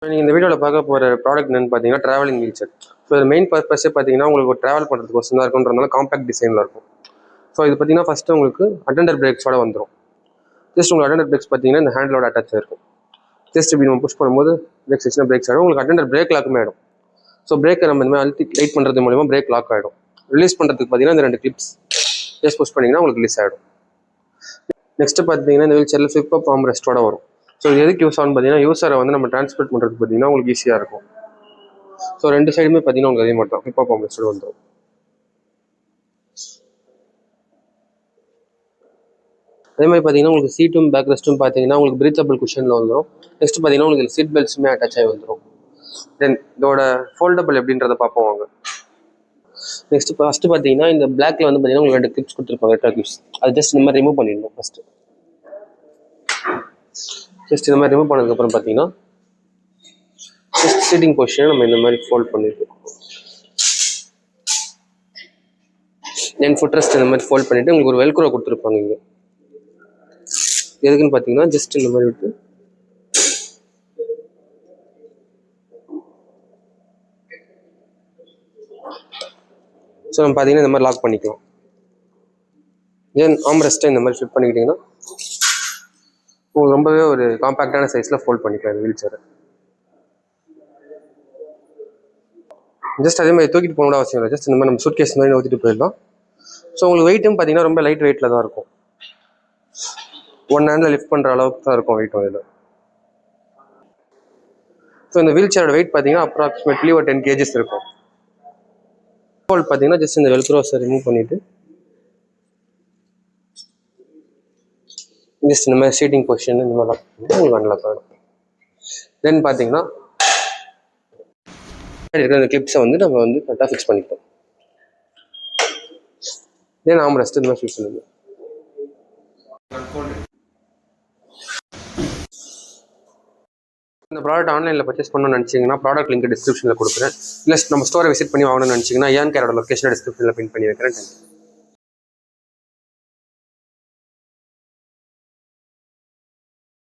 நீங்கள் இந்த வீடியோவில் பார்க்க போகிற ப்ராடக்ட் என்னென்னு பார்த்தீங்கன்னா ட்ராவலிங் வீல் சேர். ஸோ இது மெயின் பர்பஸே பார்த்தீங்கன்னா உங்களுக்கு ஒரு ட்ராவல் பண்ணுறதுக்கு ஒரு தான் இருக்குன்றதுனால காம்பேக்ட் டிசைனில் இருக்கும். ஸோ இது பார்த்தீங்கன்னா ஃபஸ்ட்டு உங்களுக்கு அட்டெண்டர் பிரேக்ஸோட வந்துடும். ஜஸ்ட் உங்களுக்கு அட்டெண்டர் பிரேக்ஸ் பார்த்தீங்கன்னா இந்த ஹேண்டிலோட அட்டாச் இருக்கும். ஜஸ்ட் இப்படி நம்ம புஷ் பண்ணும்போது பிரேக் செக்ஷனாக பிரேக்ஸ் ஆகிடும். உங்களுக்கு அட்டெண்டர் பிரேக் லாக்குமே ஆகிடும். ஸோ பிரேக்கை நம்ம இந்த மாதிரி அழுத்தி டைட் பண்ணுறது மூலிமா பிரேக் லாக் ஆகிடும். ரிலீஸ் பண்ணுறதுக்கு பார்த்தீங்கன்னா இந்த 2 கிளிப்ஸ் ஜஸ்ட் புஷ் பண்ணிங்கன்னா உங்களுக்கு ரிலீஸ் ஆகிடும். நெக்ஸ்ட்டு பார்த்தீங்கன்னா இந்த வீல் சேரில் ஃபிப் அப் ஆர்ம் ரெஸ்ட்டோட வரும். ஸோ இது எதுக்கு யூஸ் ஆகும்னு பார்த்தீங்கன்னா யூஸரை வந்து நம்ம ட்ரான்ஸ்போர்ட் பண்ணுறதுக்கு பார்த்தீங்கன்னா உங்களுக்கு ஈஸியாக இருக்கும். ஸோ 2 சைடுமே பார்த்தீங்கன்னா உங்களுக்கு அதே மாதிரி தான் ஃபிப் அப் ஆர்ம் ரெஸ்ட்டோட வந்துடும். அதே மாதிரி பார்த்தீங்கன்னா உங்களுக்கு சீட்டும் பேக் ரெஸ்ட்டும் பார்த்தீங்கன்னா உங்களுக்கு பிரீத்தபிள் குஷனில் வந்துடும். நெக்ஸ்ட் பார்த்தீங்கன்னா உங்களுக்கு சீட் பெல்ட்ஸுமே அட்டாச் ஆகி வந்துடும். தென் இதோட ஃபோல்டபிள் எப்படின்றத பார்ப்போம் வாங்க. நெக்ஸ்ட் ஃபஸ்ட்டு பார்த்தீங்கன்னா இந்த பிளாக்ல வந்து பார்த்தீங்கன்னா உங்களுக்கு 2 கிளிப்ஸ் கொடுத்துருப்பாங்க, எக்ஸ்ட்ரா கிளிப்ஸ். அது ஜஸ்ட் இந்த மாதிரி ரிமூவ் பண்ணிடணும். ஃபஸ்ட்டு ஜஸ்ட் இந்த மாதிரி ரிமூவ் பண்ணதுக்கப்புறம் பார்த்தீங்கன்னா ஜஸ்ட் சீட்டிங் பொசிஷனை நம்ம இந்த மாதிரி ஃபோல்ட் பண்ணிட்டு தென் ஃபுட் ரெஸ்ட் இந்த மாதிரி ஃபோல்ட் பண்ணிவிட்டு உங்களுக்கு ஒரு வெல்க்ரோ கொடுத்துருப்பாங்க. இங்கே எதுக்குன்னு பார்த்தீங்கன்னா ஜஸ்ட் இந்த மாதிரி விட்டு ஸோ நம்ம பார்த்தீங்கன்னா இந்த மாதிரி லாக் பண்ணிக்கலாம். தென் ஆர்ம் ரெஸ்ட்டை இந்த மாதிரி ஃபிட் பண்ணிக்கிட்டிங்கன்னா உங்களுக்கு ரொம்பவே ஒரு காம்பேக்டான சைஸில் ஃபோல்ட் பண்ணிக்கலாம் இந்த வீல் சேரை. ஜஸ்ட் அதே மாதிரி தூக்கிட்டு போகணும்னு அவசியம் இல்லை. ஜஸ்ட் இந்த மாதிரி நம்ம சூட் கேஸ் மாதிரி ஊற்றிட்டு போயிடலாம். ஸோ உங்களுக்கு வெயிட்டும் பார்த்தீங்கன்னா ரொம்ப லைட் வெயிட்டில் தான் இருக்கும். 1 ஹேண்டில் லிஃப்ட் பண்ணுற அளவுக்கு தான் இருக்கும் வெயிட்டும் இதில். ஸோ இந்த வீல் சேரோட வெயிட் பார்த்தீங்கன்னா அப்ராக்சிமேட்லி ஒரு 10 kgs இருக்கும். ஃபோல்ட் பார்த்தீங்கன்னா ஜஸ்ட் இந்த வெல்க்ரோஸை ரிமூவ் பண்ணிவிட்டு ஜஸ்ட் இந்த மாதிரி சீட்டிங் பொசிஷன் இந்த மாதிரி உங்களுக்கு அன்லாக் ஆகிடும். தென் பார்த்தீங்கன்னா இருக்கிற அந்த கிளிப்ஸை வந்து நம்ம வந்து கரெக்டாக ஃபிக்ஸ் பண்ணிக்கலாம். தென் ஆர்ம் ரெஸ்ட் இந்த மாதிரி ஃபிக்ஸ் பண்ணிக்கலாம். இந்த ப்ராடக்ட் ஆன்லைனில் பர்ச்சேஸ் பண்ணணும்னு நினச்சிங்கன்னா ப்ராடக்ட் லிங்க் டிஸ்கிரிப்ஷனில் கொடுக்குறேன். இல்லை நம்ம ஸ்டோரை விசிட் பண்ணி வாங்கணும்னு நினச்சிங்கன்னா ஏன் கேரோட லொக்கேஷனை டிஸ்கிரிப்ஷனில் பின் பண்ணி வைக்கிறேன்.